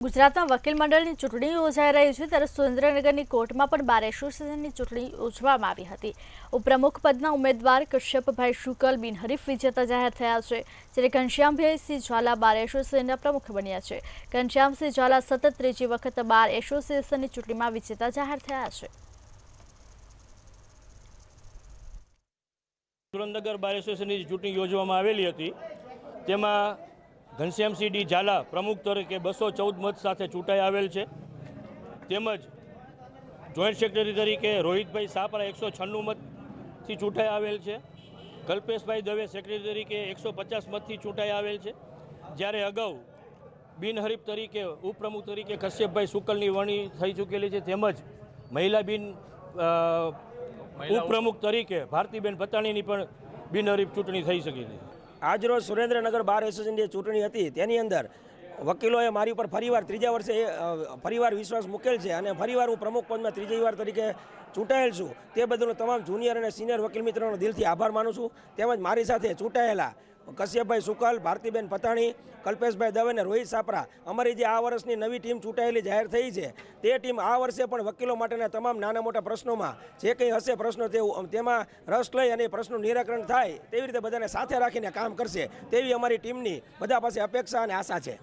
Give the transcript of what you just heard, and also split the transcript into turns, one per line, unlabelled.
ગુજરાતમાં વકીલ મંડળની ચૂંટણી યોજાઈ રહી છે ત્યારે સુરેન્દ્રનગરની કોર્ટમાં પણ બાર એસોસિએશનની ચૂંટણી યોજવામાં આવી હતી। ઉપપ્રમુખ પદના ઉમેદવાર કશ્યપભાઈ શુકલ બિનહરીફ વિજેતા જાહેર થયા છે, જ્યારે ઘનશ્યામસિંહ ઝાલા બાર એસોસિએશનના પ્રમુખ બન્યા છે। ઘનશ્યામસિંહ ઝાલા સતત ત્રીજી વખત બાર એસોસિએશનની ચૂંટણીમાં વિજેતા જાહેર થયા છે।
સુરેન્દ્રનગર બાર એસોસિએશનની ચૂંટણી યોજવામાં આવેલી હતી, તેમાં ઘનશ્યામસિંહ ડી ઝાલા પ્રમુખ તરીકે 214 મત સાથે ચૂંટાઈ આવેલ છે। તેમજ જોઈન્ટ સેક્રેટરી તરીકે રોહિતભાઈ સાપરા 196 મતથી ચૂંટાઈ આવેલ છે। કલ્પેશભાઈ દવે સેક્રેટરી તરીકે 150 મતથી ચૂંટાઈ આવેલ છે, જ્યારે અગાઉ બિનહરીફ તરીકે ઉપપ્રમુખ તરીકે કશ્યપભાઈ શુકલની વરણી થઈ ચૂકેલી છે। તેમજ મહિલા ઉપપ્રમુખ તરીકે ભારતીબેન પતાણીની પણ બિનહરીફ ચૂંટણી થઈ શકી છે।
આજરોજ સુરેન્દ્રનગર બાર એસોસિએશનની ચૂંટણી હતી, તેની અંદર વકીલોએ મારી ઉપર ફરીવાર ત્રીજા વર્ષે ફરીવાર વિશ્વાસ મૂકેલ છે અને ફરીવાર હું પ્રમુખ પદમાં ત્રીજી વાર તરીકે ચૂંટાયેલ છું। તે બદલ તમામ જુનિયર અને સિનિયર વકીલ મિત્રોનો દિલથી આભાર માનું છું। તેમજ મારી સાથે ચૂંટાયેલા કશ્યપભાઈ શુકલ, ભારતીબેન પતાણી, કલ્પેશભાઈ દવે અને રોહિત સાપરા, અમારી જે આ વર્ષની નવી ટીમ ચૂંટાયેલી જાહેર થઈ છે, તે ટીમ આ વર્ષે પણ વકીલો માટેના તમામ નાના મોટા પ્રશ્નોમાં જે કંઈ હશે પ્રશ્નો તેમાં રસ લઈ અને પ્રશ્નનું નિરાકરણ થાય તેવી રીતે બધાને સાથે રાખીને કામ કરશે તેવી અમારી ટીમની બધા પાસે અપેક્ષા અને આશા છે।